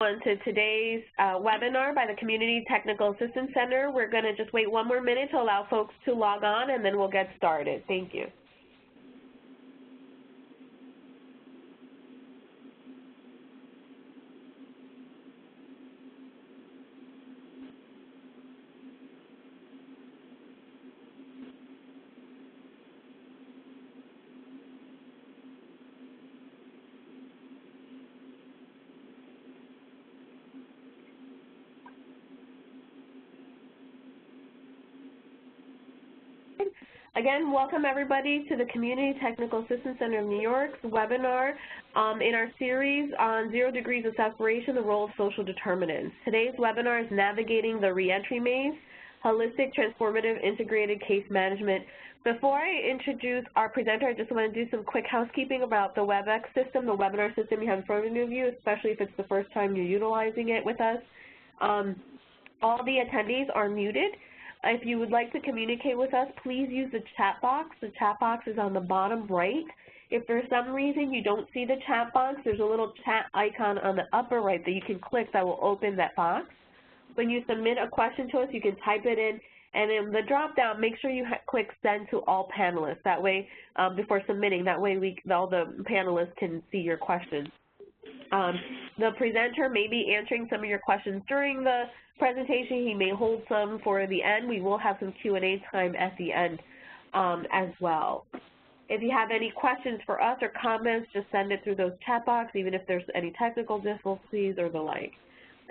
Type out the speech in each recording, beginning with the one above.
To today's webinar by the Community Technical Assistance Center. We're going to just wait one more minute to allow folks to log on, and then we'll get started. Thank you. Again, welcome everybody to the Community Technical Assistance Center of New York's webinar in our series on 0 degrees of separation, the role of social determinants. Today's webinar is Navigating the Reentry Maze, Holistic, Transformative, Integrated Case Management. Before I introduce our presenter, I just want to do some quick housekeeping about the WebEx system, the webinar system you have in front of you, especially if it's the first time you're utilizing it with us. All the attendees are muted. If you would like to communicate with us, please use the chat box. The chat box is on the bottom right. If for some reason you don't see the chat box, there's a little chat icon on the upper right that you can click that will open that box. When you submit a question to us, you can type it in, and in the drop-down, make sure you click Send to All Panelists. That way, before submitting, that way all the panelists can see your questions. The presenter may be answering some of your questions during the presentation. He may hold some for the end. We will have some Q&A time at the end as well. If you have any questions for us or comments, just send it through those chat box, even if there's any technical difficulties or the like.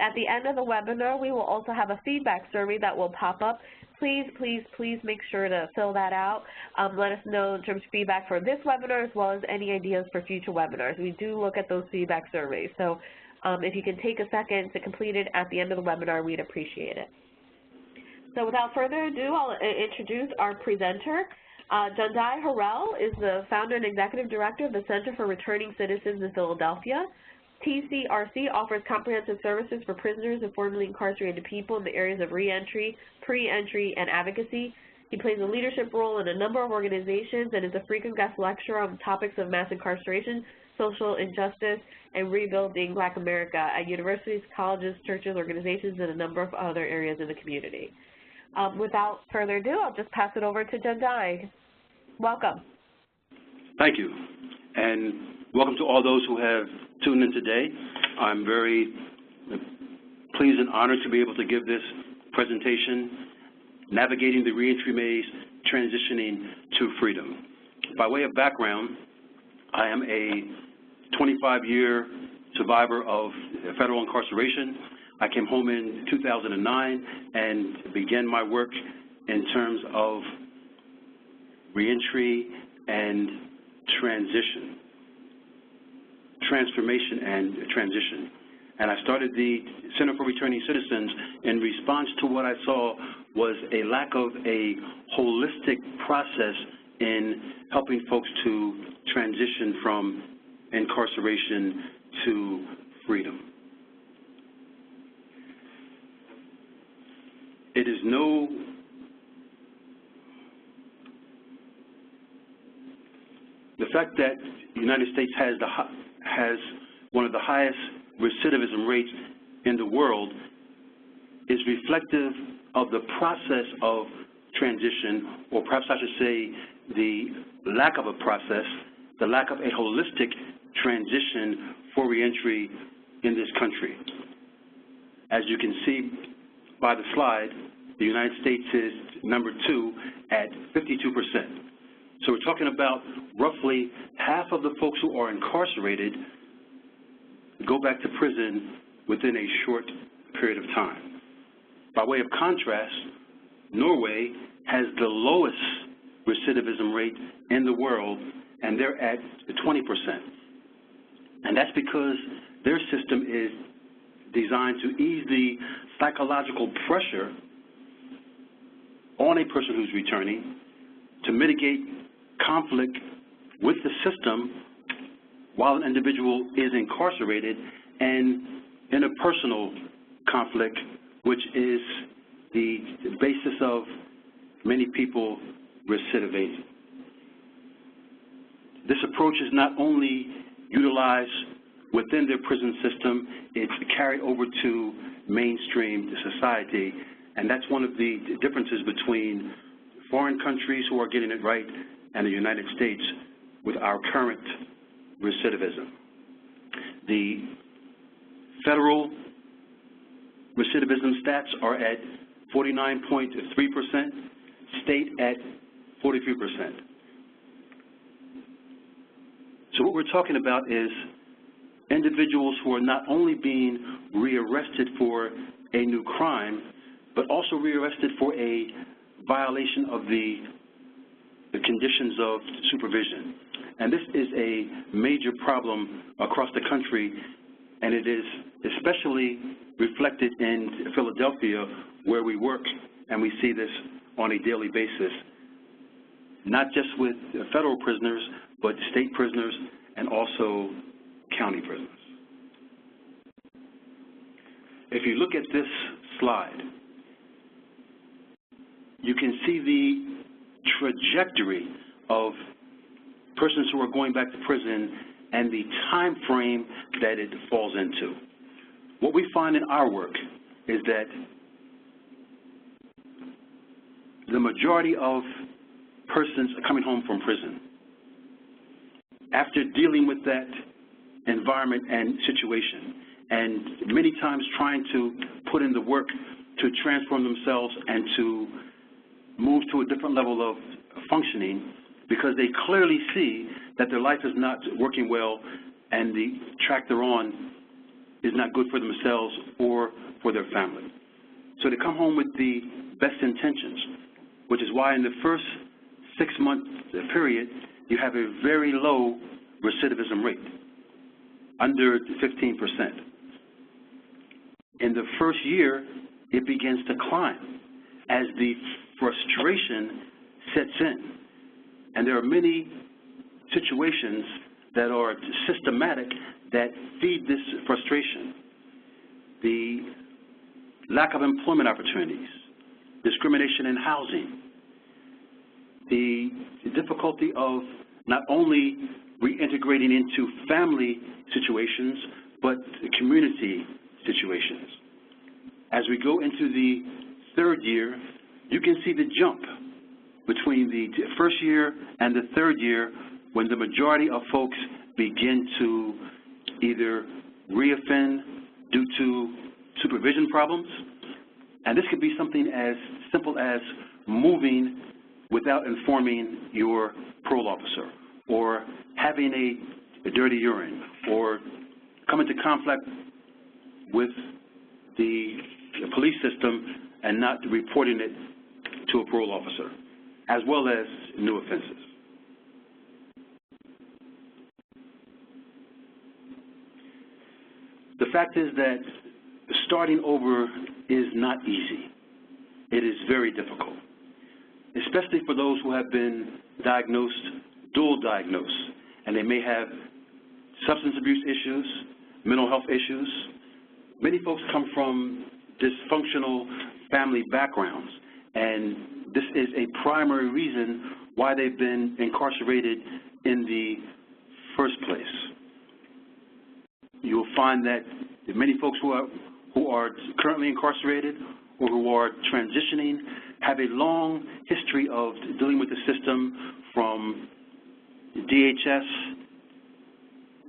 At the end of the webinar, we will also have a feedback survey that will pop up. Please, please, please make sure to fill that out. Let us know in terms of feedback for this webinar as well as any ideas for future webinars. We do look at those feedback surveys. So if you can take a second to complete it at the end of the webinar, we'd appreciate it. So without further ado, I'll introduce our presenter. Jandai Harrell is the founder and executive director of the Center for Returning Citizens in Philadelphia. TCRC offers comprehensive services for prisoners and formerly incarcerated people in the areas of reentry, pre-entry, and advocacy. He plays a leadership role in a number of organizations and is a frequent guest lecturer on topics of mass incarceration, social injustice, and rebuilding Black America at universities, colleges, churches, organizations, and a number of other areas in the community. Without further ado, I'll just pass it over to Jandai. Welcome. Thank you, and welcome to all those who have tuned in today. I'm very pleased and honored to be able to give this presentation, Navigating the Reentry Maze, Transitioning to Freedom. By way of background, I am a 25-year survivor of federal incarceration. I came home in 2009 and began my work in terms of reentry and transition. Transformation and transition. And I started the Center for Returning Citizens in response to what I saw was a lack of a holistic process in helping folks to transition from incarceration to freedom. It is the fact that the United States has one of the highest recidivism rates in the world is reflective of the process of transition, or perhaps I should say the lack of a process, the lack of a holistic transition for reentry in this country. As you can see by the slide, the United States is number 2 at 52%. So we're talking about roughly half of the folks who are incarcerated go back to prison within a short period of time. By way of contrast, Norway has the lowest recidivism rate in the world, and they're at 20%. And that's because their system is designed to ease the psychological pressure on a person who's returning, to mitigate conflict with the system while an individual is incarcerated, and interpersonal conflict, which is the basis of many people recidivating. This approach is not only utilized within their prison system. It's carried over to mainstream society, and that's one of the differences between foreign countries who are getting it right and the United States with our current recidivism. The federal recidivism stats are at 49.3%, state at 43%. So what we're talking about is individuals who are not only being rearrested for a new crime, but also rearrested for a violation of the conditions of supervision. And this is a major problem across the country, and it is especially reflected in Philadelphia, where we work, and we see this on a daily basis, not just with federal prisoners, but state prisoners and also county prisoners. If you look at this slide, you can see the trajectory of persons who are going back to prison and the time frame that it falls into. What we find in our work is that the majority of persons coming home from prison, after dealing with that environment and situation, and many times trying to put in the work to transform themselves and to move to a different level of functioning, because they clearly see that their life is not working well and the track they're on is not good for themselves or for their family. So they come home with the best intentions, which is why in the first 6-month period, you have a very low recidivism rate, under 15%. In the first year, it begins to climb as the frustration sets in. And there are many situations that are systematic that feed this frustration. The lack of employment opportunities, discrimination in housing, the difficulty of not only reintegrating into family situations, but community situations. As we go into the third year, you can see the jump between the first year and the third year, when the majority of folks begin to either reoffend due to supervision problems, and this could be something as simple as moving without informing your parole officer, or having a dirty urine, or come into conflict with the police system and not reporting it to a parole officer, as well as new offenses. The fact is that starting over is not easy. It is very difficult, especially for those who have been diagnosed, dual diagnosed, and they may have substance abuse issues, mental health issues. Many folks come from dysfunctional family backgrounds, and this is a primary reason why they've been incarcerated in the first place. You'll find that many folks who are currently incarcerated or who are transitioning have a long history of dealing with the system, from DHS,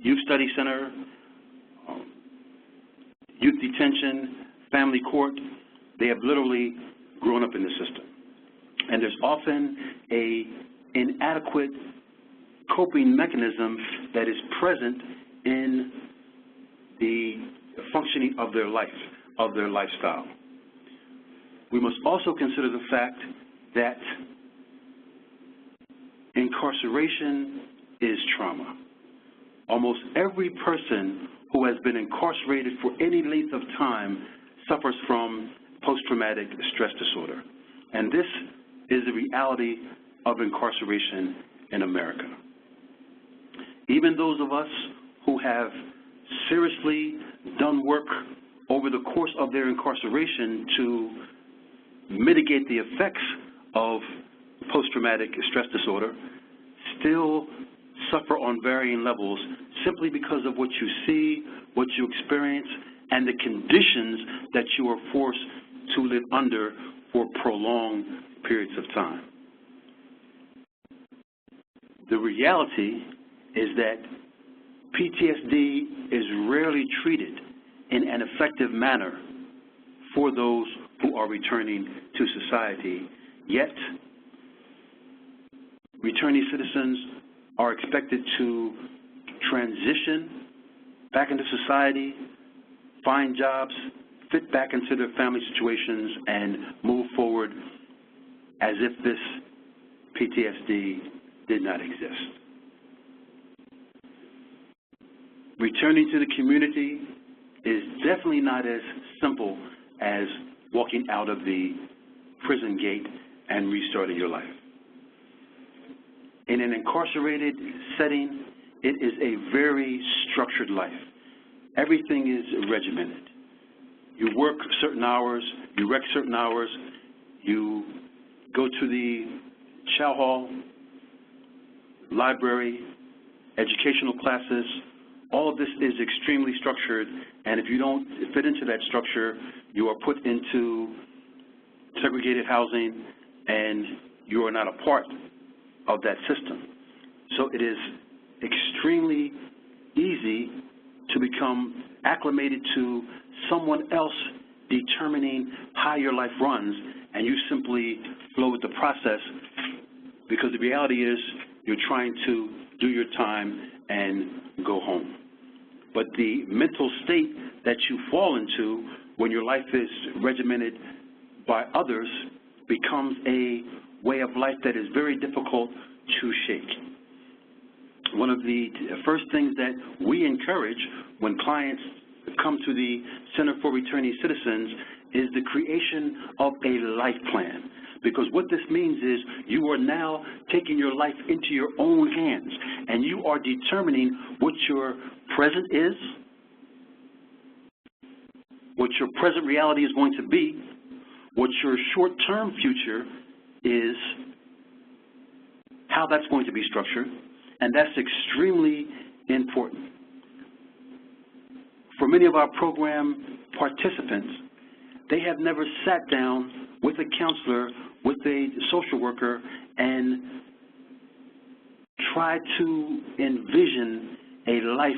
Youth Study Center, youth detention, family court. They have literally grown up in the system. And there's often an inadequate coping mechanism that is present in the functioning of their life, of their lifestyle. We must also consider the fact that incarceration is trauma. Almost every person who has been incarcerated for any length of time suffers from post-traumatic stress disorder. And this is the reality of incarceration in America. Even those of us who have seriously done work over the course of their incarceration to mitigate the effects of post-traumatic stress disorder still suffer on varying levels simply because of what you see, what you experience, and the conditions that you are forced to live under for prolonged periods of time. The reality is that PTSD is rarely treated in an effective manner for those who are returning to society, yet returning citizens are expected to transition back into society, find jobs, fit back into their family situations, and move forward as if this PTSD did not exist. Returning to the community is definitely not as simple as walking out of the prison gate and restarting your life. In an incarcerated setting, it is a very structured life. Everything is regimented. You work certain hours, you rec certain hours, you go to the chow hall, library, educational classes. All of this is extremely structured, and if you don't fit into that structure, you are put into segregated housing, and you are not a part of that system. So it is extremely easy to become acclimated to someone else determining how your life runs, and you simply flow with the process, because the reality is you're trying to do your time and go home. But the mental state that you fall into when your life is regimented by others becomes a way of life that is very difficult to shake. One of the first things that we encourage when clients come to the Center for Returning Citizens is the creation of a life plan. Because what this means is you are now taking your life into your own hands, and you are determining what your present is, what your present reality is going to be, what your short-term future is, how that's going to be structured, and that's extremely important. For many of our program participants, they have never sat down with a counselor, with a social worker, and tried to envision a life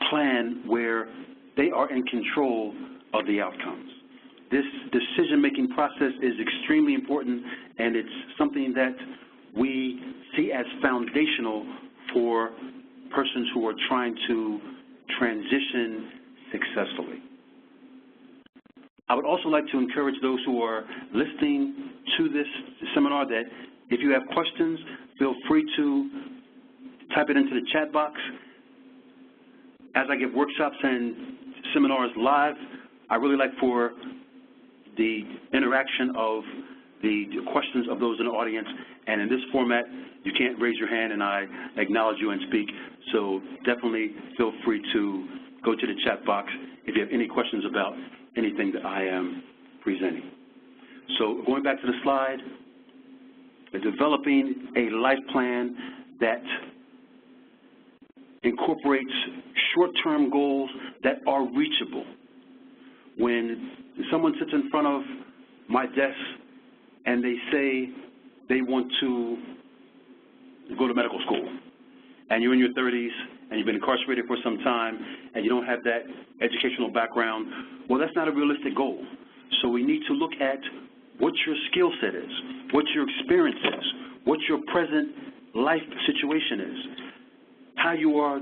plan where they are in control of the outcomes. This decision-making process is extremely important, and it's something that we see as foundational for persons who are trying to transition successfully. I would also like to encourage those who are listening to this seminar that if you have questions, feel free to type it into the chat box. As I give workshops and seminars live, I really like for the interaction of the questions of those in the audience, and in this format, you can't raise your hand and I acknowledge you and speak, so definitely feel free to go to the chat box if you have any questions about anything that I am presenting. So going back to the slide, developing a life plan that incorporates short-term goals that are reachable. When someone sits in front of my desk and they say they want to go to medical school, and you're in your 30s and you've been incarcerated for some time and you don't have that educational background, well, that's not a realistic goal. So we need to look at what your skill set is, what your experience is, what your present life situation is, how you are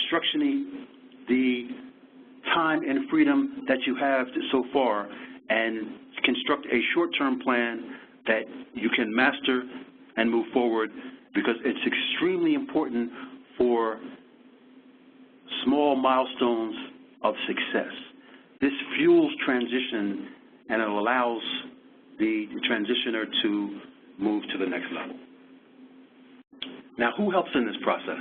structuring the time and freedom that you have so far, and construct a short-term plan that you can master and move forward, because it's extremely important for small milestones of success. This fuels transition, and it allows the transitioner to move to the next level. Now, who helps in this process?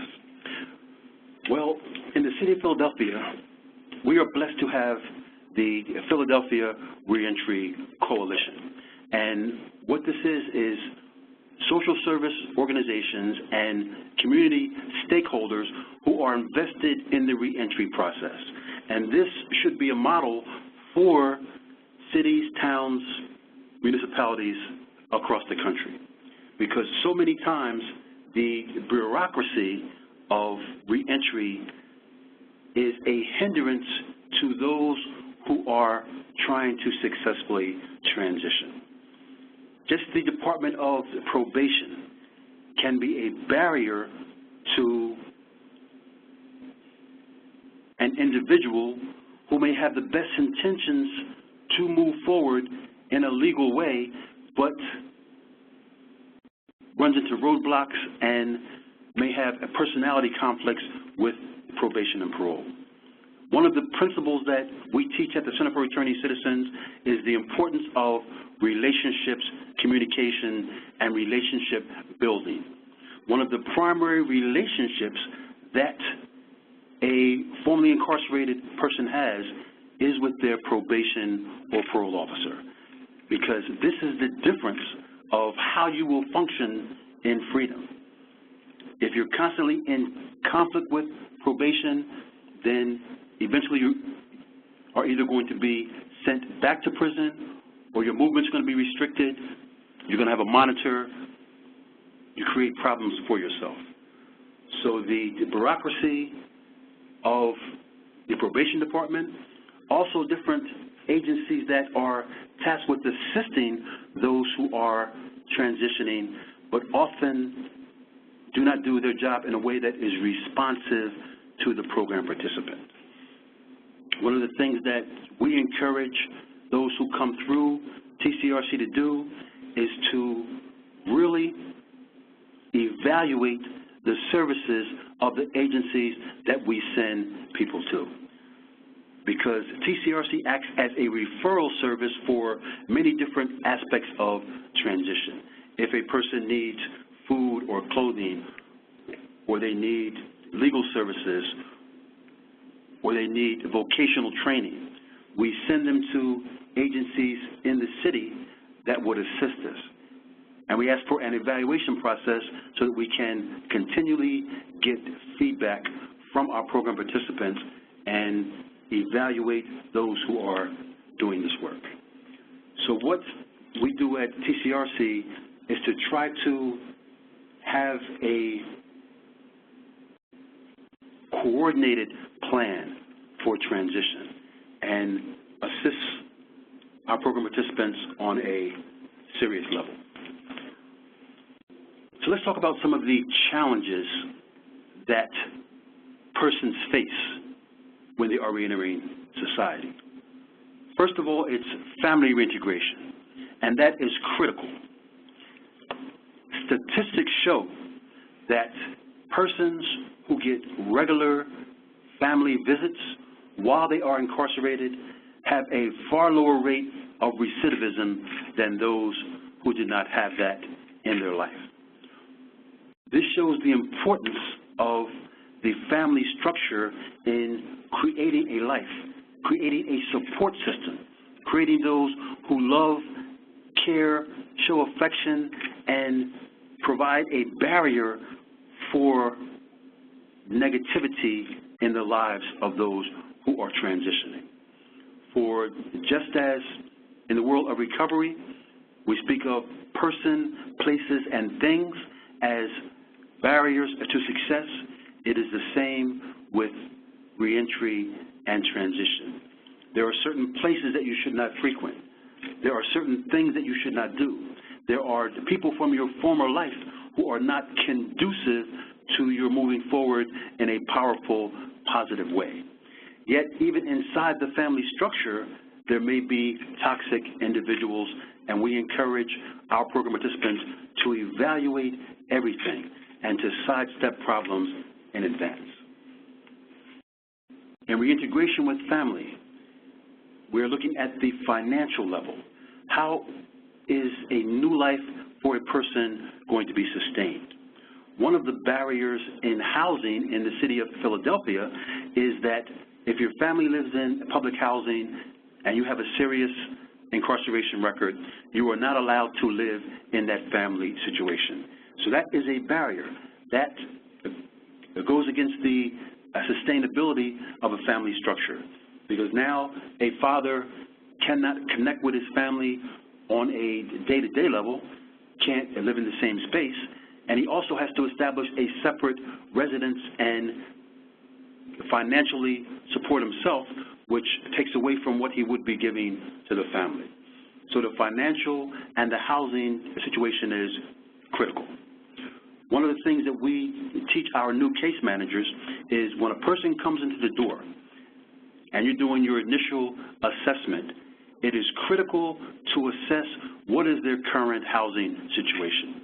Well, in the city of Philadelphia, we are blessed to have the Philadelphia Reentry Coalition. And what this is social service organizations and community stakeholders who are invested in the reentry process. And this should be a model for cities, towns, municipalities across the country, because so many times the bureaucracy of reentry is a hindrance to those who are trying to successfully transition. Just the Department of Probation can be a barrier to an individual who may have the best intentions to move forward in a legal way, but runs into roadblocks and may have a personality conflicts with probation and parole. One of the principles that we teach at the Center for Returning Citizens is the importance of relationships, communication, and relationship building. One of the primary relationships that a formerly incarcerated person has is with their probation or parole officer, because this is the difference of how you will function in freedom. If you're constantly in conflict with probation, then eventually you are either going to be sent back to prison, or your movement's going to be restricted, you're going to have a monitor, you create problems for yourself. So the bureaucracy of the probation department, also different agencies that are tasked with assisting those who are transitioning, but often do not do their job in a way that is responsive to the program participant. One of the things that we encourage those who come through TCRC to do is to really evaluate the services of the agencies that we send people to, because TCRC acts as a referral service for many different aspects of transition. If a person needs food or clothing, or they need legal services, or they need vocational training, we send them to agencies in the city that would assist us. And we ask for an evaluation process so that we can continually get feedback from our program participants and evaluate those who are doing this work. So what we do at TCRC is to try to have a coordinated plan for transition and assist our program participants on a serious level. So let's talk about some of the challenges that persons face when they are reentering society. First of all, it's family reintegration, and that is critical. Statistics show that persons who get regular family visits while they are incarcerated have a far lower rate of recidivism than those who did not have that in their life. This shows the importance of the family structure in creating a life, creating a support system, creating those who love, care, show affection, and provide a barrier for negativity in the lives of those who are transitioning. For just as in the world of recovery, we speak of person, places, and things as barriers to success, it is the same with reentry and transition. There are certain places that you should not frequent. There are certain things that you should not do. There are people from your former life who are not conducive to your moving forward in a powerful, positive way. Yet, even inside the family structure, there may be toxic individuals, and we encourage our program participants to evaluate everything and to sidestep problems in advance. In reintegration with family, we're looking at the financial level. How is a new life for a person going to be sustained? One of the barriers in housing in the city of Philadelphia is that if your family lives in public housing and you have a serious incarceration record, you are not allowed to live in that family situation. So that is a barrier. That goes against the sustainability of a family structure, because now a father cannot connect with his family on a day-to-day level, can't live in the same space, and he also has to establish a separate residence and financially support himself, which takes away from what he would be giving to the family. So the financial and the housing situation is critical. One of the things that we teach our new case managers is when a person comes into the door and you're doing your initial assessment, it is critical to assess what is their current housing situation.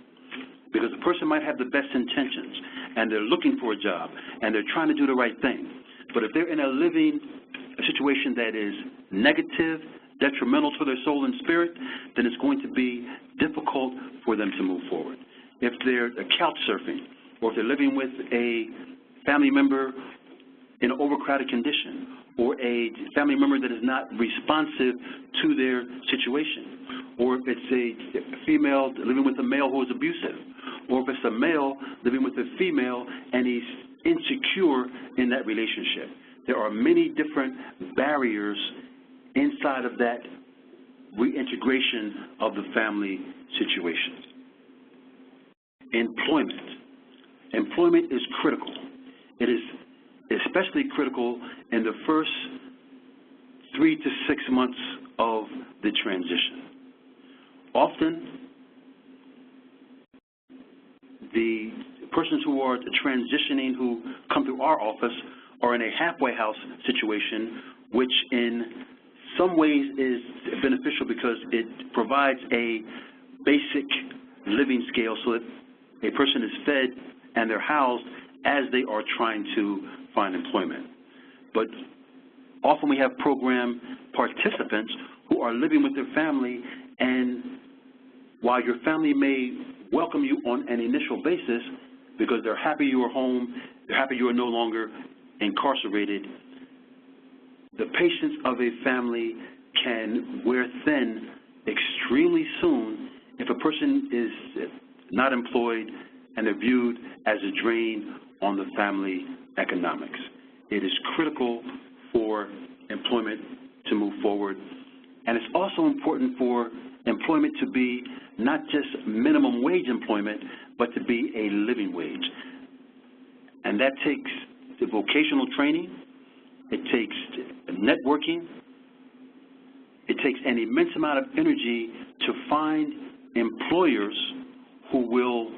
Because the person might have the best intentions and they're looking for a job and they're trying to do the right thing. But if they're in a situation that is negative, detrimental to their soul and spirit, then it's going to be difficult for them to move forward. If they're couch surfing, or if they're living with a family member in an overcrowded condition, or a family member that is not responsive to their situation, or if it's a female living with a male who is abusive, or if it's a male living with a female and he's insecure in that relationship. There are many different barriers inside of that reintegration of the family situation. Employment. Employment is critical. It is especially critical in the first 3 to 6 months of the transition. Often, the persons who are transitioning who come through our office are in a halfway house situation, which in some ways is beneficial because it provides a basic living scale so that a person is fed and they're housed as they are trying to find employment. But often we have program participants who are living with their family, and while your family may welcome you on an initial basis because they're happy you are home, they're happy you are no longer incarcerated, the patience of a family can wear thin extremely soon if a person is not employed and they're viewed as a drain on the family economics. It is critical for employment to move forward, and it's also important for employment to be not just minimum wage employment, but to be a living wage. And that takes the vocational training, it takes networking, it takes an immense amount of energy to find employers who will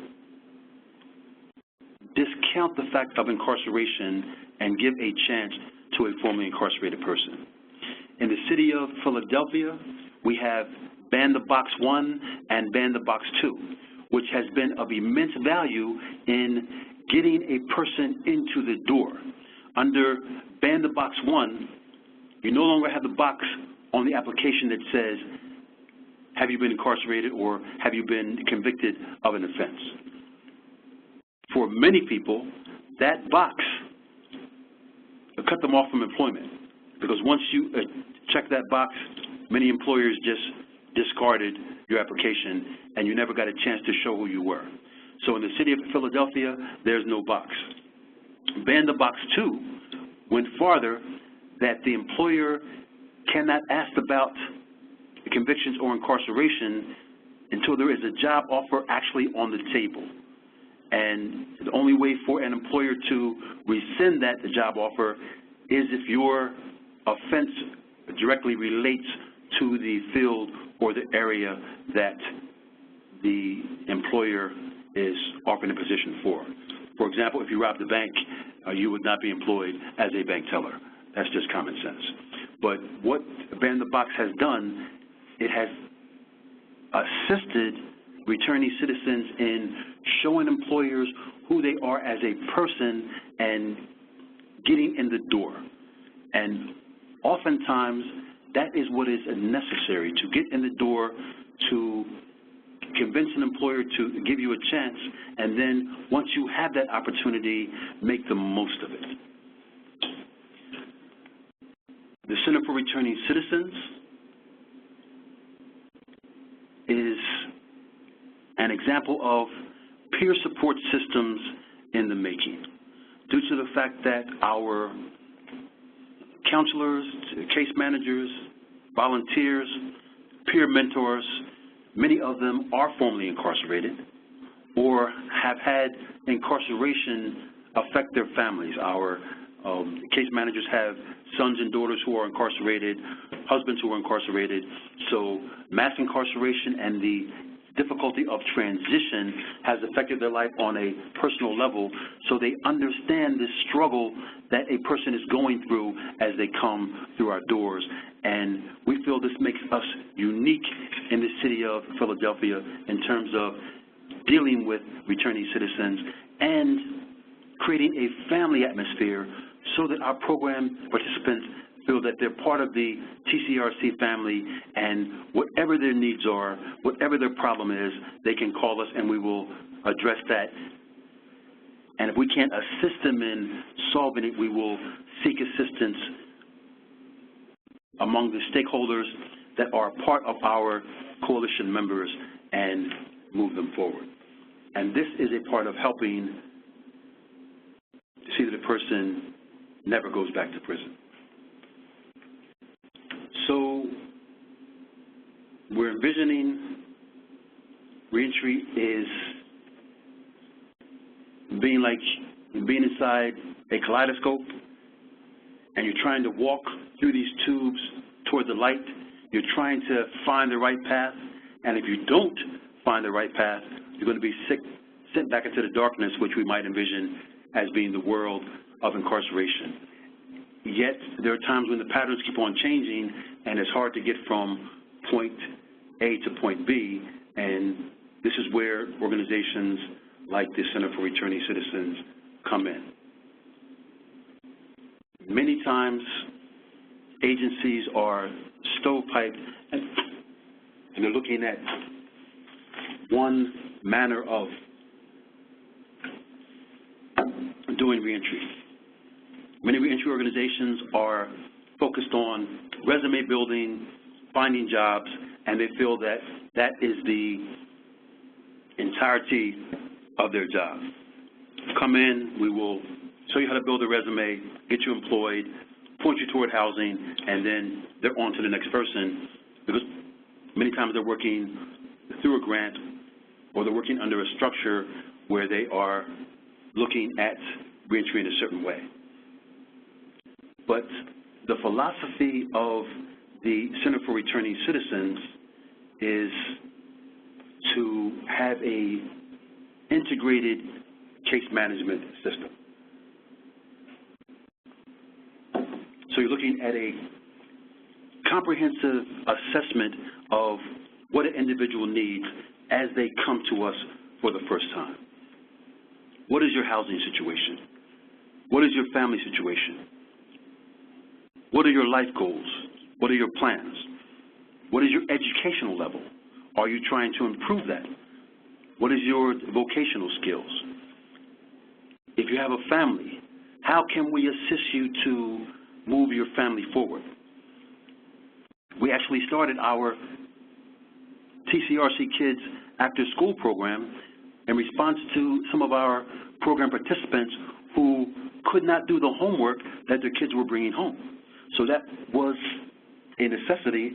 discount the fact of incarceration and give a chance to a formerly incarcerated person. In the city of Philadelphia, we have Ban the Box 1 and Ban the Box 2, which has been of immense value in getting a person into the door. Under Ban the Box 1, you no longer have the box on the application that says, have you been incarcerated or have you been convicted of an offense? For many people, that box cut them off from employment, because once you check that box, many employers just discarded your application and you never got a chance to show who you were. So in the city of Philadelphia, there's no box. Ban the Box 2 went farther, that the employer cannot ask about convictions or incarceration until there is a job offer actually on the table. And the only way for an employer to rescind that job offer is if your offense directly relates to the field or the area that the employer is offering a position for. For example, if you robbed a bank, you would not be employed as a bank teller. That's just common sense. But what Ban the Box has done, it has assisted returning citizens in showing employers who they are as a person and getting in the door. And oftentimes, that is what is necessary, to get in the door, to convince an employer to give you a chance, and then once you have that opportunity, make the most of it. The Center for Returning Citizens is an example of peer support systems in the making, due to the fact that our counselors, case managers, volunteers, peer mentors, many of them are formerly incarcerated or have had incarceration affect their families. Our case managers have sons and daughters who are incarcerated, husbands who are incarcerated. So mass incarceration and the difficulty of transition has affected their life on a personal level, so they understand the struggle that a person is going through as they come through our doors. And we feel this makes us unique in the city of Philadelphia in terms of dealing with returning citizens and creating a family atmosphere so that our program participants feel that they're part of the TCRC family, and whatever their needs are, whatever their problem is, they can call us and we will address that. And if we can't assist them in solving it, we will seek assistance among the stakeholders that are part of our coalition members and move them forward. And this is a part of helping to see that a person never goes back to prison. So we're envisioning reentry is being inside a kaleidoscope, and you're trying to walk through these tubes toward the light. You're trying to find the right path, and if you don't find the right path, you're going to be sent back into the darkness, which we might envision as being the world of incarceration. Yet there are times when the patterns keep on changing, and it's hard to get from point A to point B, and this is where organizations like the Center for Returning Citizens come in. Many times, agencies are stovepiped, and they're looking at one manner of doing reentry. Many reentry organizations are focused on resume building, finding jobs, and they feel that that is the entirety of their job. Come in, we will show you how to build a resume, get you employed, point you toward housing, and then they're on to the next person, because many times they're working through a grant or they're working under a structure where they are looking at reentry in a certain way. But the philosophy of the Center for Returning Citizens is to have a integrated case management system. So you're looking at a comprehensive assessment of what an individual needs as they come to us for the first time. What is your housing situation? What is your family situation? What are your life goals? What are your plans? What is your educational level? Are you trying to improve that? What is your vocational skills? If you have a family, how can we assist you to move your family forward? We actually started our TCRC Kids After School program in response to some of our program participants who could not do the homework that their kids were bringing home. So that was a necessity.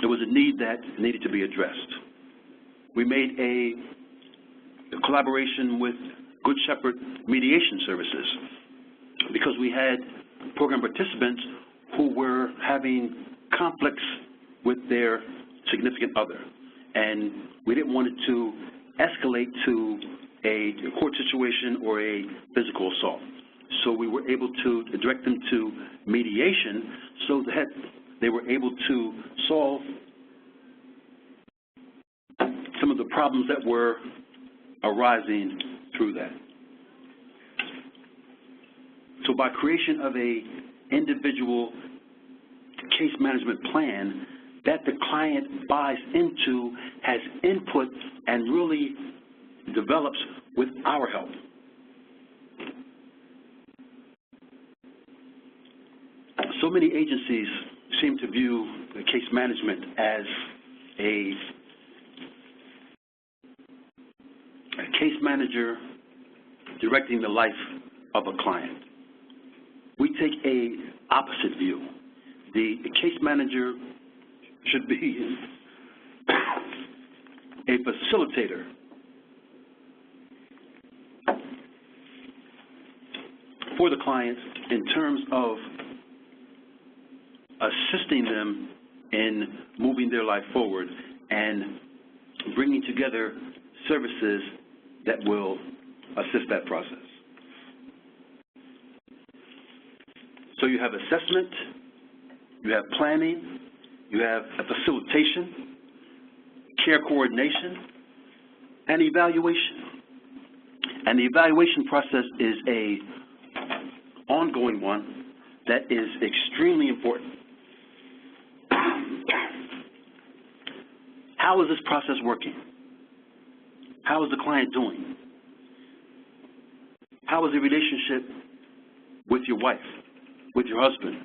It was a need that needed to be addressed. We made a collaboration with Good Shepherd Mediation Services because we had program participants who were having conflicts with their significant other, and we didn't want it to escalate to a court situation or a physical assault. So we were able to direct them to mediation so that they were able to solve some of the problems that were arising through that. So by creation of a individual case management plan that the client buys into, has input, and really develops with our help. So many agencies seem to view the case management as a case manager directing the life of a client. We take a opposite view. The case manager should be a facilitator for the clients in terms of assisting them in moving their life forward and bringing together services that will assist that process. So you have assessment, you have planning, you have a facilitation, care coordination, and evaluation. And the evaluation process is an ongoing one that is extremely important. How is this process working? How is the client doing? How is the relationship with your wife, with your husband,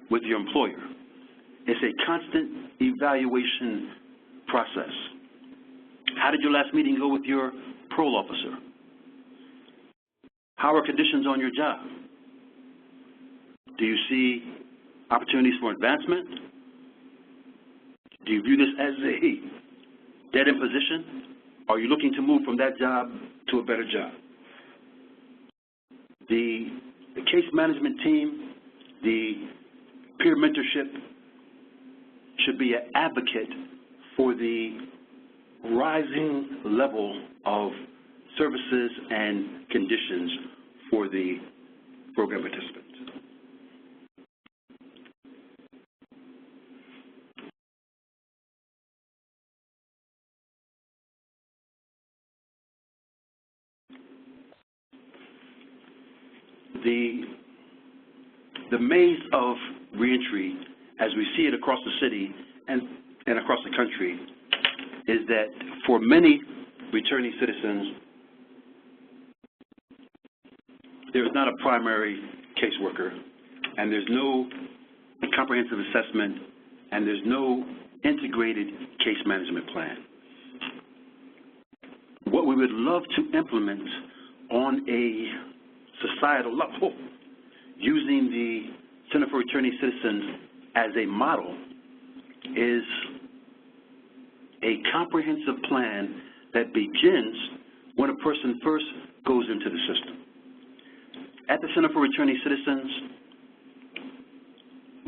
with your employer? It's a constant evaluation process. How did your last meeting go with your parole officer? How are conditions on your job? Do you see opportunities for advancement? Do you view this as a dead-end position? Are you looking to move from that job to a better job? The case management team, the peer mentorship should be an advocate for the rising level of services and conditions for the program participants. The maze of reentry, as we see it across the city and across the country, is that for many returning citizens, there is not a primary caseworker, and there's no comprehensive assessment, and there's no integrated case management plan. What we would love to implement on a societal level, using the Center for Returning Citizens as a model, is a comprehensive plan that begins when a person first goes into the system. At the Center for Returning Citizens,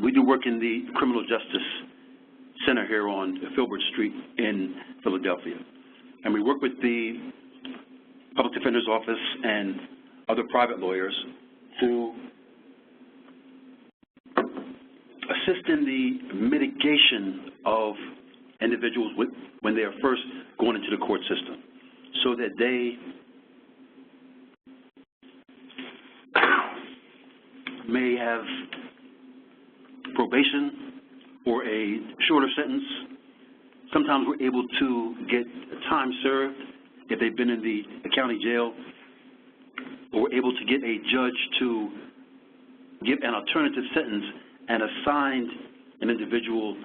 we do work in the Criminal Justice Center here on Filbert Street in Philadelphia. And we work with the Public Defender's Office and other private lawyers to assist in the mitigation of individuals when they are first going into the court system, so that they may have probation or a shorter sentence. Sometimes we're able to get time served if they've been in the county jail, or we're able to get a judge to give an alternative sentence and assign an individual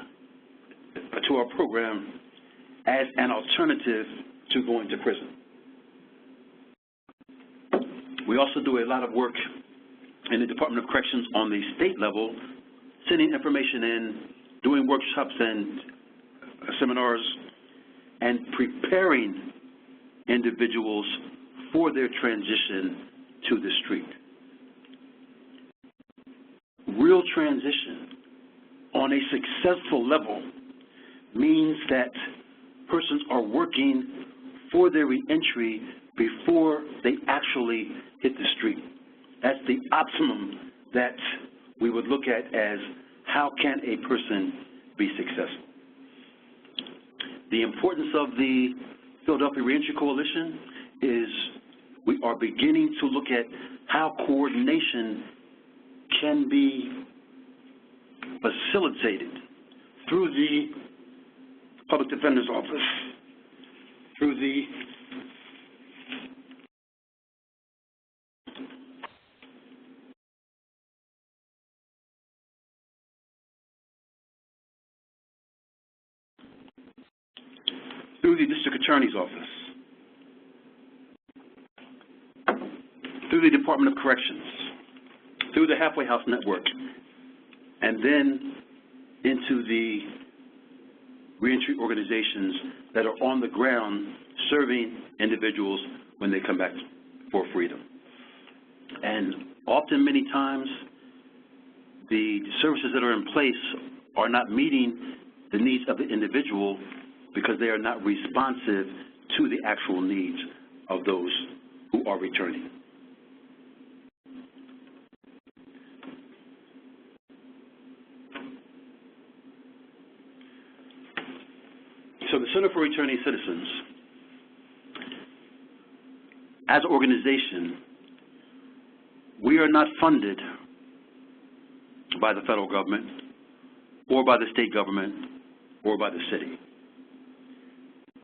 to our program as an alternative to going to prison. We also do a lot of work in the Department of Corrections on the state level, sending information in, doing workshops and seminars, and preparing individuals for their transition to the street. Real transition on a successful level means that persons are working for their reentry before they actually hit the street. That's the optimum that we would look at as how can a person be successful. The importance of the Philadelphia Reentry Coalition is we are beginning to look at how coordination can be facilitated through the Public Defender's Office, through the through the District Attorney's Office, through the Department of Corrections, through the Halfway House Network, and then into the reentry organizations that are on the ground serving individuals when they come back for freedom. And often, many times, the services that are in place are not meeting the needs of the individual because they are not responsive to the actual needs of those who are returning. So the Center for Returning Citizens, as an organization, we are not funded by the federal government or by the state government or by the city.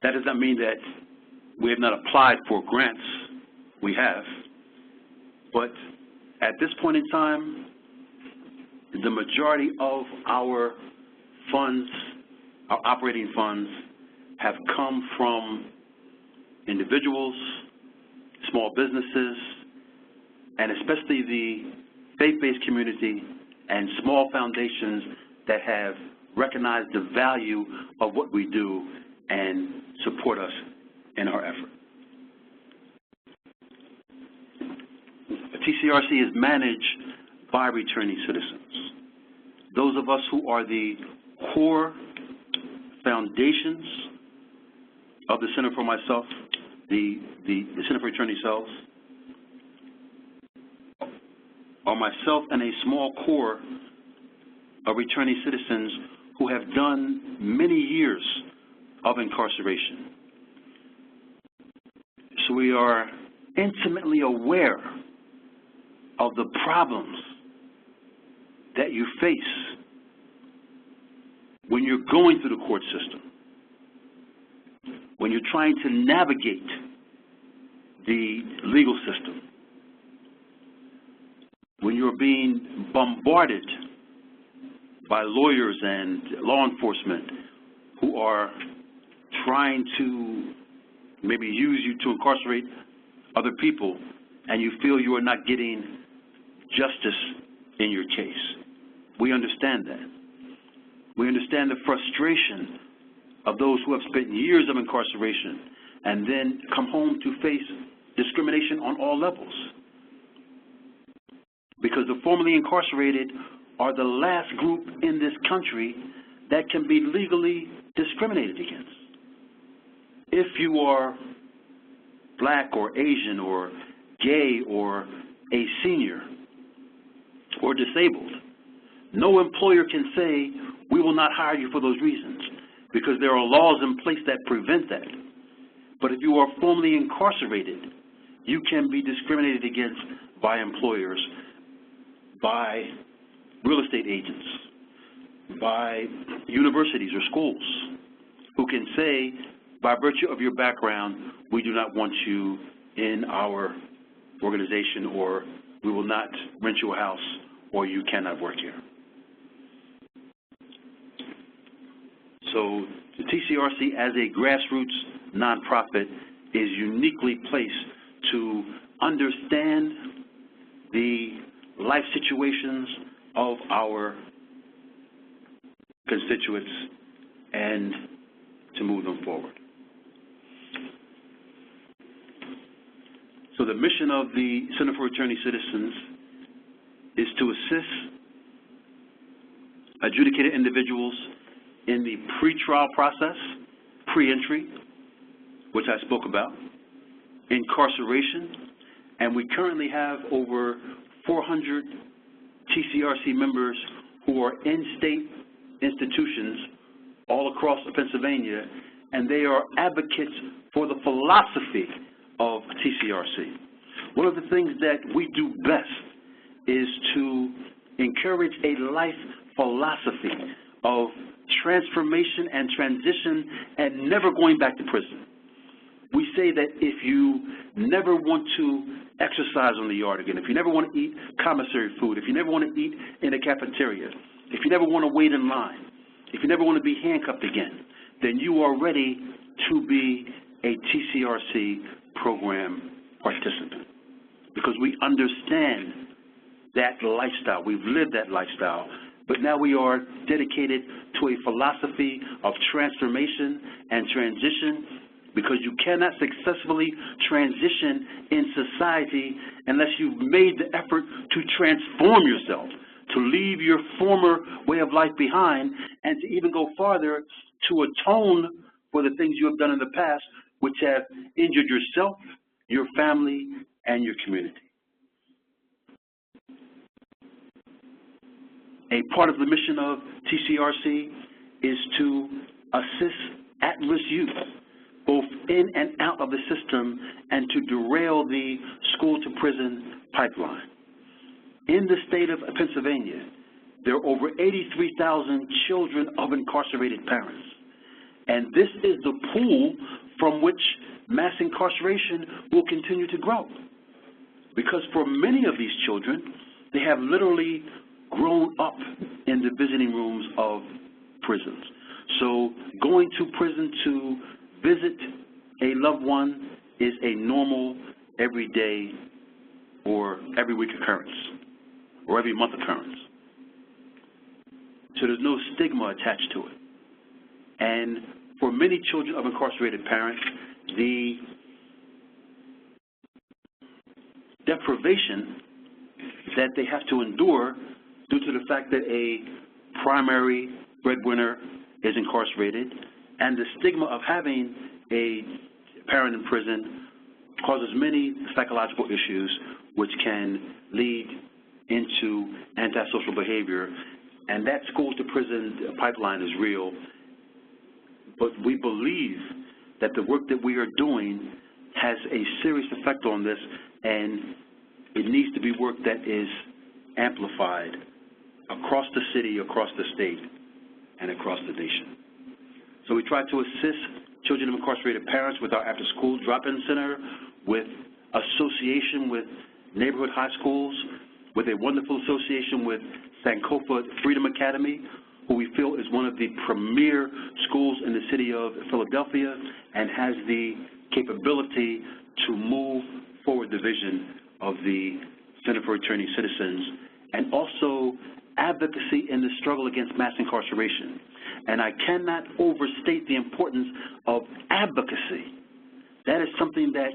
That does not mean that we have not applied for grants. We have. But at this point in time, the majority of our funds, our operating funds, have come from individuals, small businesses, and especially the faith-based community and small foundations that have recognized the value of what we do and support us in our effort. The TCRC is managed by returning citizens. Those of us who are the core foundations of the Center for Myself, the Center for Returning Selves, are myself and a small core of returning citizens who have done many years of incarceration. So we are intimately aware of the problems that you face when you're going through the court system, when you're trying to navigate the legal system, when you're being bombarded by lawyers and law enforcement who are trying to maybe use you to incarcerate other people, and you feel you are not getting justice in your case. We understand that. We understand the frustration of those who have spent years of incarceration and then come home to face discrimination on all levels. Because the formerly incarcerated are the last group in this country that can be legally discriminated against. If you are black or Asian or gay or a senior or disabled, no employer can say, we will not hire you for those reasons, because there are laws in place that prevent that. But if you are formerly incarcerated, you can be discriminated against by employers, by real estate agents, by universities or schools, who can say, by virtue of your background, we do not want you in our organization, or we will not rent you a house, or you cannot work here. So the TCRC, as a grassroots nonprofit, is uniquely placed to understand the life situations of our constituents and to move them forward. So the mission of the Center for Returning Citizens is to assist adjudicated individuals in the pretrial process, pre-entry, which I spoke about, incarceration, and we currently have over 400 TCRC members who are in state institutions all across Pennsylvania, and they are advocates for the philosophy of TCRC. One of the things that we do best is to encourage a life philosophy of transformation and transition and never going back to prison. We say that if you never want to exercise on the yard again, if you never want to eat commissary food, if you never want to eat in a cafeteria, if you never want to wait in line, if you never want to be handcuffed again, then you are ready to be a TCRC program participant, because we understand that lifestyle. We've lived that lifestyle, but now we are dedicated to a philosophy of transformation and transition, because you cannot successfully transition in society unless you've made the effort to transform yourself, to leave your former way of life behind, and to even go farther, to atone for the things you have done in the past, which have injured yourself, your family, and your community. A part of the mission of TCRC is to assist at-risk youth, both in and out of the system, and to derail the school-to-prison pipeline. In the state of Pennsylvania, there are over 83,000 children of incarcerated parents. And this is the pool from which mass incarceration will continue to grow. Because for many of these children, they have literally grown up in the visiting rooms of prisons. So going to prison to visit a loved one is a normal, everyday, or every week occurrence, or every month occurrence. So there's no stigma attached to it. And for many children of incarcerated parents, the deprivation that they have to endure due to the fact that a primary breadwinner is incarcerated, and the stigma of having a parent in prison causes many psychological issues which can lead into antisocial behavior. And that school-to-prison pipeline is real. But we believe that the work that we are doing has a serious effect on this, and it needs to be work that is amplified across the city, across the state, and across the nation. So we try to assist children of incarcerated parents with our after-school drop-in center, with association with neighborhood high schools, with a wonderful association with Sankofa Freedom Academy, who we feel is one of the premier schools in the city of Philadelphia and has the capability to move forward the vision of the Center for Returning Citizens, and also advocacy in the struggle against mass incarceration. And I cannot overstate the importance of advocacy. That is something that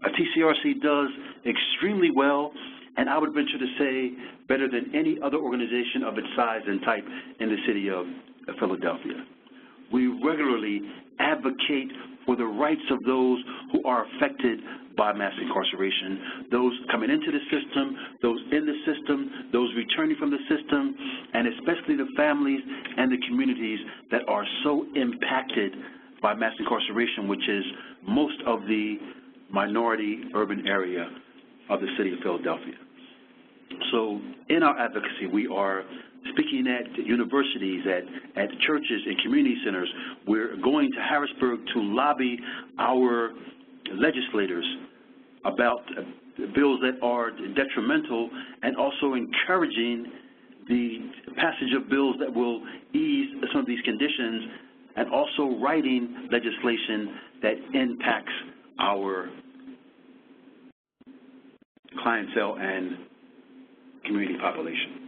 a TCRC does extremely well, and I would venture to say better than any other organization of its size and type in the city of Philadelphia. We regularly advocate for the rights of those who are affected by mass incarceration, those coming into the system, those in the system, those returning from the system, and especially the families and the communities that are so impacted by mass incarceration, which is most of the minority urban area of the city of Philadelphia. So in our advocacy, we are speaking at universities, at churches and community centers. We're going to Harrisburg to lobby our legislators about bills that are detrimental, and also encouraging the passage of bills that will ease some of these conditions, and also writing legislation that impacts our clientele and community population.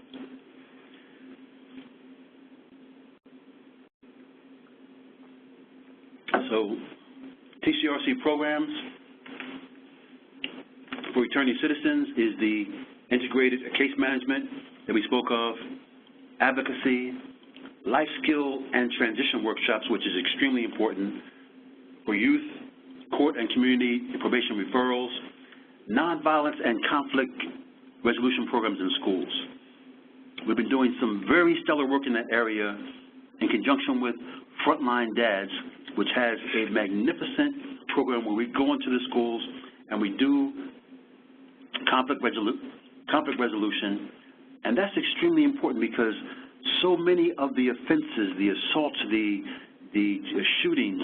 So TCRC programs for returning citizens is the integrated case management that we spoke of, advocacy, life skill and transition workshops, which is extremely important for youth, court and community probation referrals, nonviolence and conflict resolution programs in schools. We've been doing some very stellar work in that area in conjunction with Frontline Dads, which has a magnificent program where we go into the schools and we do conflict resolution. And that's extremely important because so many of the offenses, the assaults, the shootings,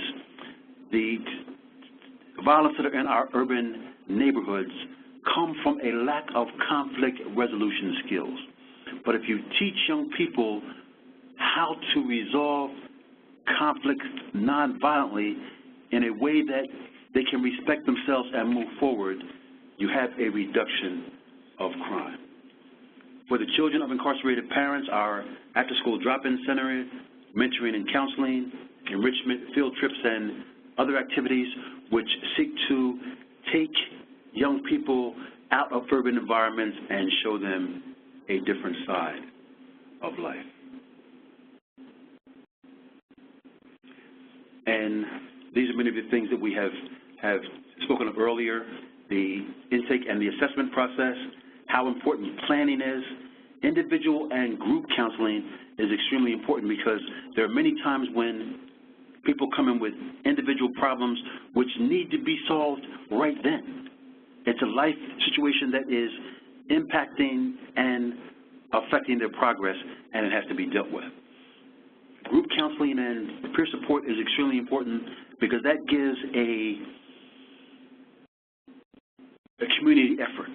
the violence that are in our urban neighborhoods come from a lack of conflict resolution skills. But if you teach young people how to resolve conflict non-violently in a way that they can respect themselves and move forward, you have a reduction of crime. For the children of incarcerated parents, our after-school drop-in center, mentoring and counseling, enrichment, field trips, and other activities which seek to take young people out of urban environments and show them a different side of life. And these are many of the things that we have spoken of earlier, the intake and the assessment process, how important planning is. Individual and group counseling is extremely important because there are many times when people come in with individual problems which need to be solved right then. It's a life situation that is impacting and affecting their progress, and it has to be dealt with. Group counseling and peer support is extremely important because that gives a community effort.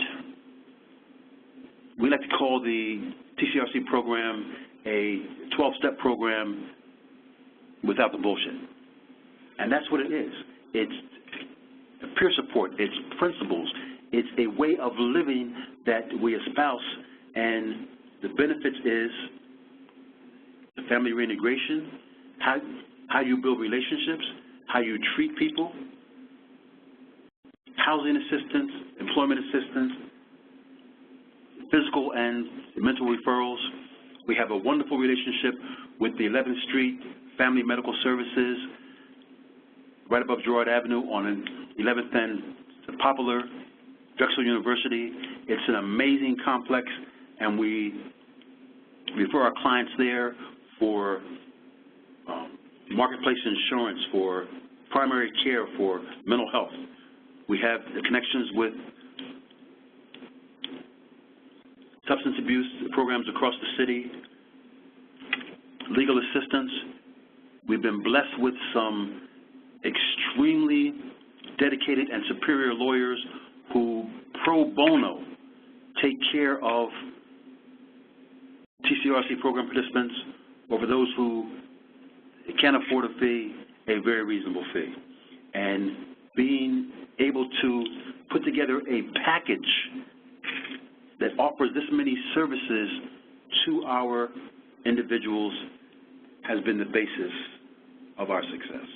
We like to call the TCRC program a 12-step program without the bullshit. And that's what it is. It's peer support, it's principles, it's a way of living that we espouse, and the benefits is the family reintegration, how you build relationships, how you treat people, housing assistance, employment assistance, physical and mental referrals. We have a wonderful relationship with the 11th Street Family Medical Services right above Girard Avenue on 11th and Poplar, Drexel University. It's an amazing complex, and we refer our clients there for marketplace insurance, for primary care, for mental health. We have the connections with substance abuse programs across the city, legal assistance. We've been blessed with some extremely dedicated and superior lawyers who pro bono take care of TCRC program participants over those who can't afford a fee, a very reasonable fee. And being able to put together a package that offers this many services to our individuals has been the basis of our success.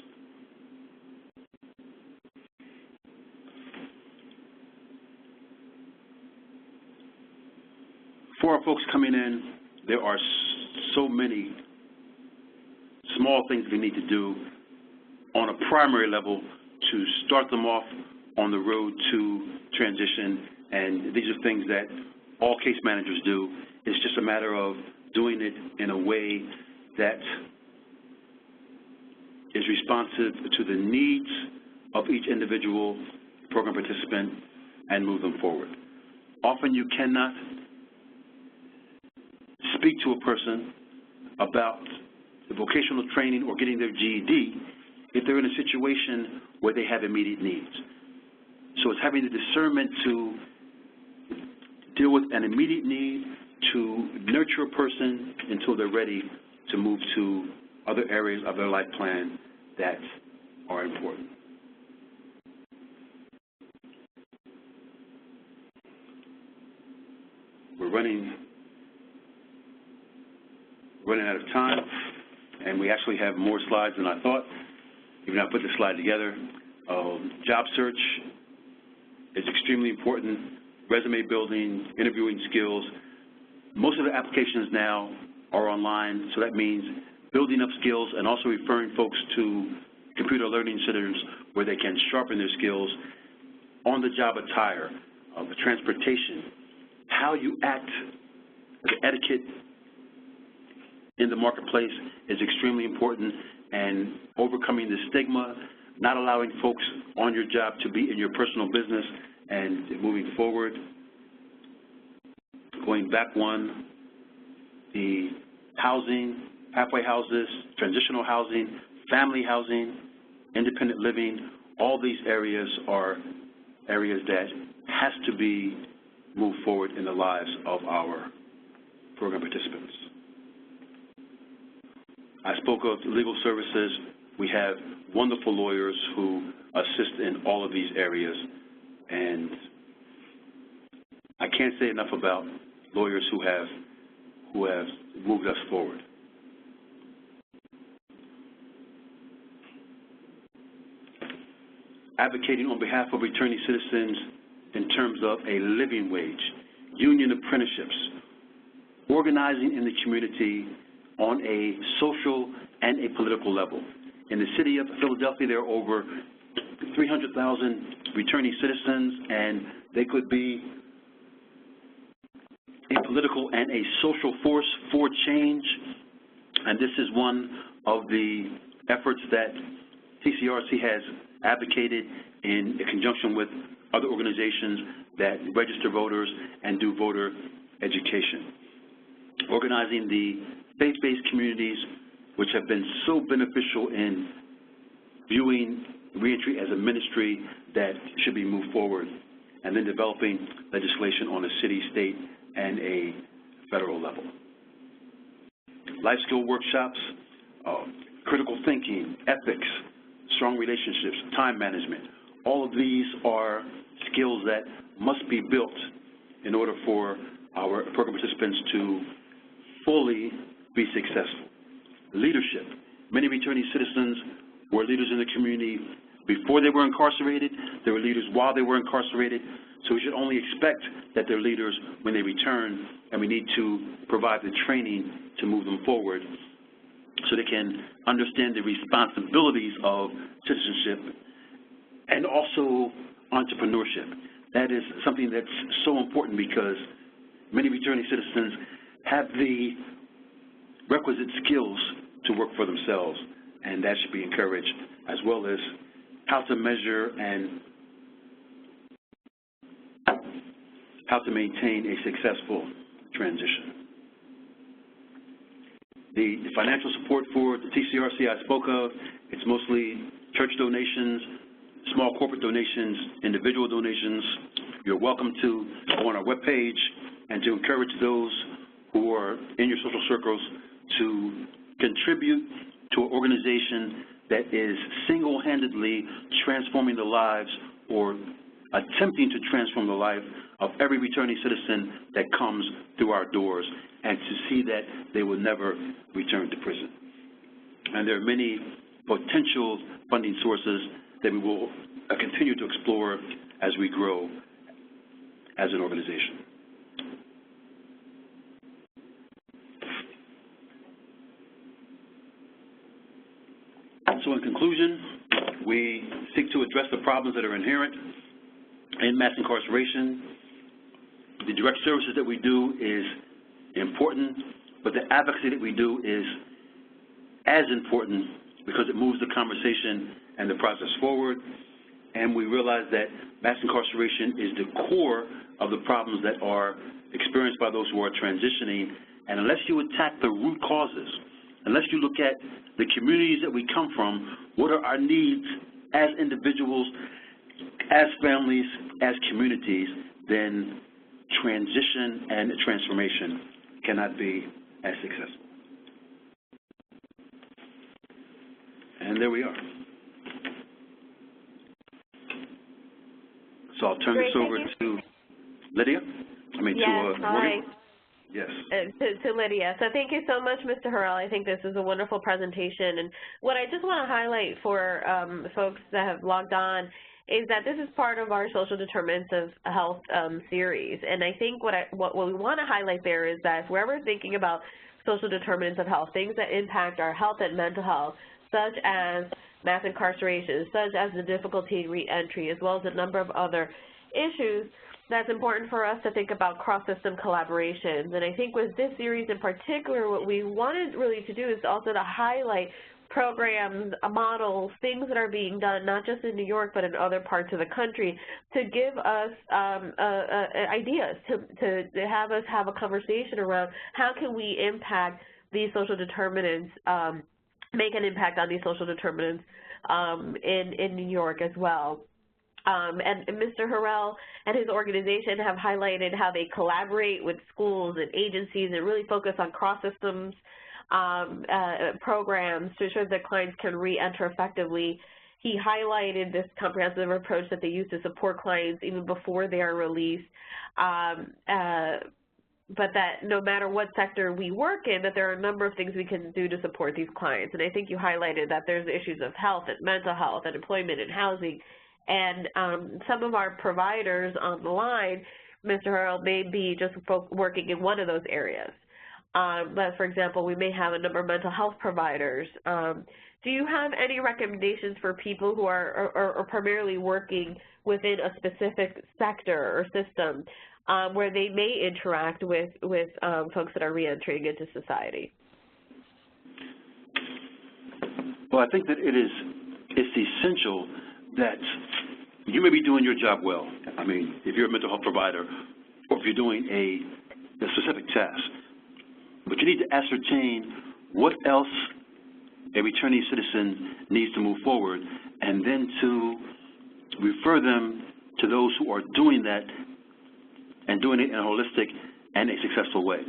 For our folks coming in, there are so many small things we need to do on a primary level to start them off on the road to transition, and these are things that all case managers do. It's just a matter of doing it in a way that is responsive to the needs of each individual program participant and move them forward. Often you cannot speak to a person about the vocational training or getting their GED if they're in a situation where they have immediate needs. So it's having the discernment to deal with an immediate need, to nurture a person until they're ready to move to other areas of their life plan that are important. We're running out of time, and we actually have more slides than I thought. Even I put the slide together. Job search is extremely important. Resume building, interviewing skills. Most of the applications now are online, so that means building up skills and also referring folks to computer learning centers where they can sharpen their skills. On-the-job attire, the transportation, how you act, the etiquette in the marketplace is extremely important, and overcoming the stigma, not allowing folks on your job to be in your personal business, and moving forward. Going back one, the housing, halfway houses, transitional housing, family housing, independent living, all these areas are areas that has to be moved forward in the lives of our program participants. I spoke of legal services. We have wonderful lawyers who assist in all of these areas, and I can't say enough about lawyers who have moved us forward. Advocating on behalf of returning citizens in terms of a living wage, union apprenticeships, organizing in the community on a social and a political level. In the city of Philadelphia, there are over 300,000 returning citizens, and they could be a political and a social force for change. And this is one of the efforts that TCRC has advocated in conjunction with other organizations that register voters and do voter education. Organizing the faith-based communities, which have been so beneficial in viewing reentry as a ministry that should be moved forward, and then developing legislation on a city, state, and a federal level. Life skill workshops, critical thinking, ethics, strong relationships, time management. All of these are skills that must be built in order for our program participants to fully be successful. Leadership. Many returning citizens were leaders in the community before they were incarcerated. They were leaders while they were incarcerated. So we should only expect that they're leaders when they return, and we need to provide the training to move them forward so they can understand the responsibilities of citizenship and also entrepreneurship. That is something that's so important because many returning citizens have the requisite skills to work for themselves, and that should be encouraged, as well as how to measure and how to maintain a successful transition. The financial support for the TCRC I spoke of, it's mostly church donations, small corporate donations, individual donations. You're welcome to go on our webpage and to encourage those who are in your social circles to contribute to an organization that is single-handedly transforming the lives or attempting to transform the life of every returning citizen that comes through our doors, and to see that they will never return to prison. And there are many potential funding sources that we will continue to explore as we grow as an organization. So in conclusion, we seek to address the problems that are inherent in mass incarceration. The direct services that we do is important, but the advocacy that we do is as important because it moves the conversation and the process forward. And we realize that mass incarceration is the core of the problems that are experienced by those who are transitioning. And unless you attack the root causes, unless you look at the communities that we come from, what are our needs as individuals, as families, as communities, then transition and transformation cannot be as successful. And there we are. So I'll turn this over to Lydia. Yes, hi. Yes. To Lydia. So thank you so much, Mr. Harrell. I think this is a wonderful presentation. And what I just want to highlight for folks that have logged on is that this is part of our social determinants of health series. And I think what we want to highlight there is that if we're ever thinking about social determinants of health, things that impact our health and mental health, such as mass incarceration, such as the difficulty in reentry, as well as a number of other issues, that's important for us to think about cross-system collaborations. And I think with this series in particular, what we wanted really to do is also to highlight programs, models, things that are being done, not just in New York, but in other parts of the country, to give us ideas, to have us have a conversation around how can we impact these social determinants, make an impact on these social determinants in New York as well. And Mr. Harrell and his organization have highlighted how they collaborate with schools and agencies and really focus on cross-systems programs to ensure that clients can re-enter effectively. He highlighted this comprehensive approach that they use to support clients even before they are released, but that no matter what sector we work in, that there are a number of things we can do to support these clients. And I think you highlighted that there's issues of health and mental health and employment and housing. And some of our providers on the line, Mr. Harrell, may be just working in one of those areas. But for example, we may have a number of mental health providers. Do you have any recommendations for people who are primarily working within a specific sector or system where they may interact with folks that are reentering into society? Well, I think that it's essential that you may be doing your job well. I mean, if you're a mental health provider or if you're doing a specific task, but you need to ascertain what else a returning citizen needs to move forward, and then to refer them to those who are doing that and doing it in a holistic and a successful way.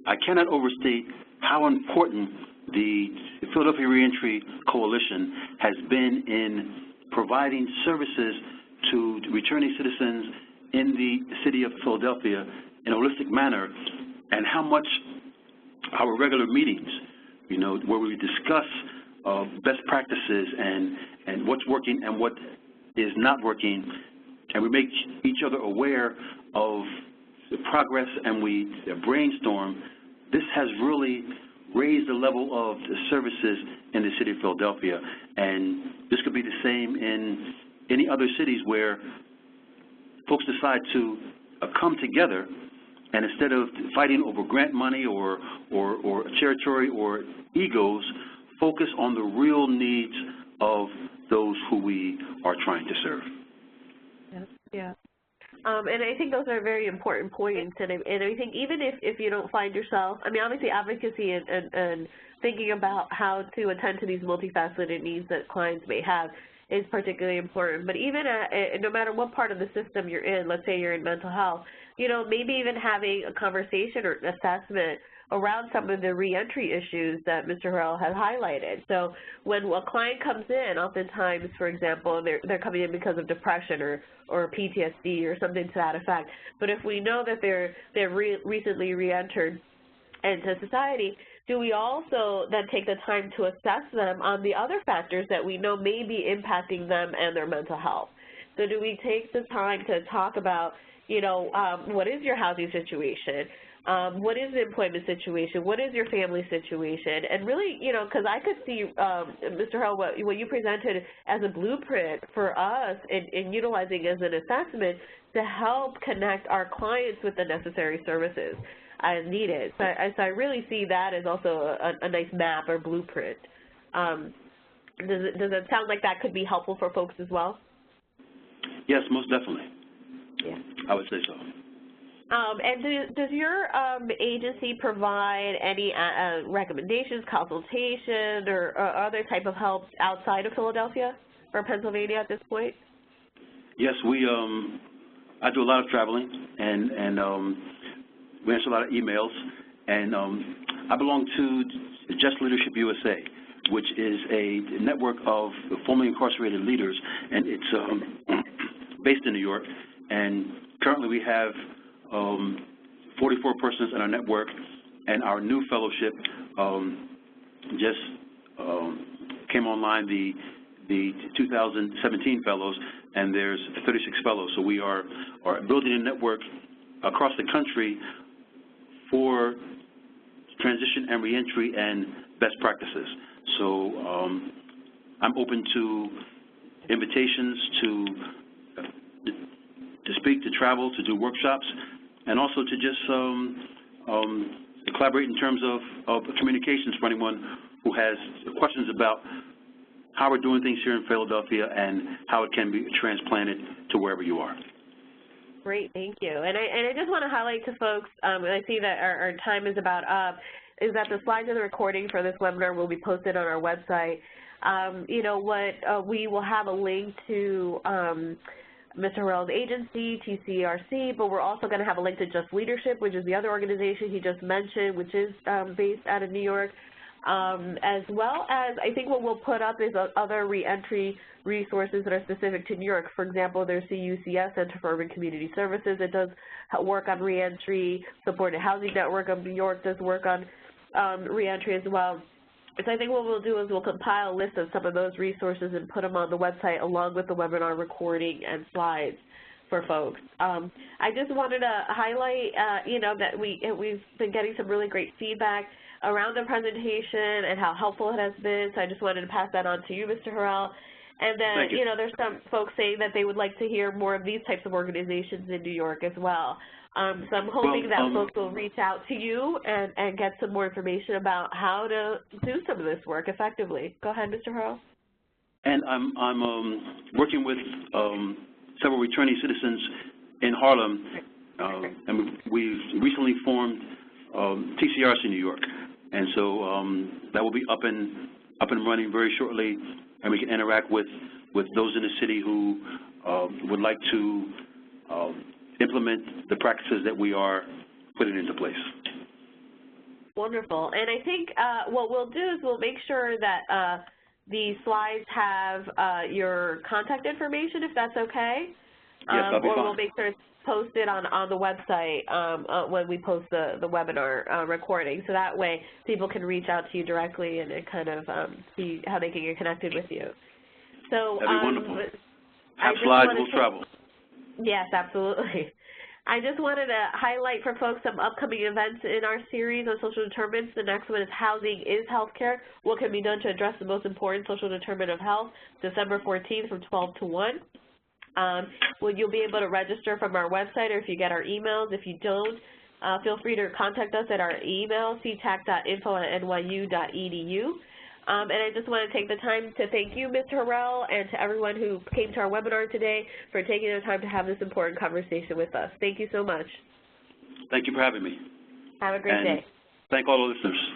I cannot overstate how important the Philadelphia Reentry Coalition has been in providing services to returning citizens in the city of Philadelphia in a holistic manner, and how much our regular meetings, you know, where we discuss best practices and what's working and what is not working, and we make each other aware of the progress and we brainstorm. This has really raised the level of the services in the city of Philadelphia, and this could be the same in any other cities where folks decide to come together, and instead of fighting over grant money or territory or egos, focus on the real needs of those who we are trying to serve. Yeah. And I think those are very important points, and I think even if you don't find yourself, I mean, obviously advocacy and thinking about how to attend to these multifaceted needs that clients may have is particularly important. But even no matter what part of the system you're in, let's say you're in mental health, you know, maybe even having a conversation or assessment around some of the reentry issues that Mr. Harrell has highlighted. So when a client comes in, oftentimes, for example, they're coming in because of depression or PTSD or something to that effect. But if we know that they're recently reentered into society, do we also then take the time to assess them on the other factors that we know may be impacting them and their mental health? So do we take the time to talk about, you know, what is your housing situation? What is the employment situation? What is your family situation? And really, you know, because I could see, Mr. Harrell, what you presented as a blueprint for us in utilizing as an assessment to help connect our clients with the necessary services as needed. So I really see that as also a nice map or blueprint. Does it sound like that could be helpful for folks as well? Yes, most definitely. Yeah. I would say so. And does your agency provide any recommendations, consultation, or other type of help outside of Philadelphia or Pennsylvania at this point? Yes, I do a lot of traveling, and we answer a lot of emails, and I belong to Just Leadership USA, which is a network of formerly incarcerated leaders, and it's based in New York, and currently we have 44 persons in our network, and our new fellowship just came online, the 2017 fellows, and there's 36 fellows. So we are building a network across the country for transition and reentry and best practices. So I'm open to invitations to speak, to travel, to do workshops, and also to just collaborate in terms of communications for anyone who has questions about how we're doing things here in Philadelphia and how it can be transplanted to wherever you are. Great, thank you. And I just want to highlight to folks, I see that our time is about up, is that the slides of the recording for this webinar will be posted on our website. You know, we will have a link to Mr. Harrell's agency, TCRC, but we're also going to have a link to Just Leadership, which is the other organization he just mentioned, which is based out of New York, as well as I think what we'll put up is other reentry resources that are specific to New York. For example, there's the UCS, Center for Urban Community Services. It does work on reentry. Supported Housing Network of New York does work on reentry as well. So I think what we'll do is we'll compile a list of some of those resources and put them on the website along with the webinar recording and slides for folks. I just wanted to highlight, you know, that we've been getting some really great feedback around the presentation and how helpful it has been. So I just wanted to pass that on to you, Mr. Harrell. And then, you know, there's some folks saying that they would like to hear more of these types of organizations in New York as well. So I'm hoping that folks will reach out to you and get some more information about how to do some of this work effectively. Go ahead, Mr. Harrell. And I'm working with several returning citizens in Harlem, and we recently formed TCRC New York, and so that will be up and running very shortly, and we can interact with those in the city who would like to implement the practices that we are putting into place. Wonderful. And I think what we'll do is we'll make sure that the slides have your contact information, if that's okay. Yes, that'll be fine. Or we'll make sure it's posted on the website when we post the webinar recording. So that way people can reach out to you directly and kind of see how they can get connected with you. So that'd be wonderful. Have slides, we'll travel. Yes, absolutely. I just wanted to highlight for folks some upcoming events in our series on social determinants. The next one is Housing is Healthcare. What can be done to address the most important social determinant of health, December 14th from 12 to 1. You'll be able to register from our website or if you get our emails. If you don't, feel free to contact us at our email, ctac.info@nyu.edu. And I just want to take the time to thank you, Mr. Harrell, and to everyone who came to our webinar today for taking the time to have this important conversation with us. Thank you so much. Thank you for having me. Have a great day. Thank all the listeners.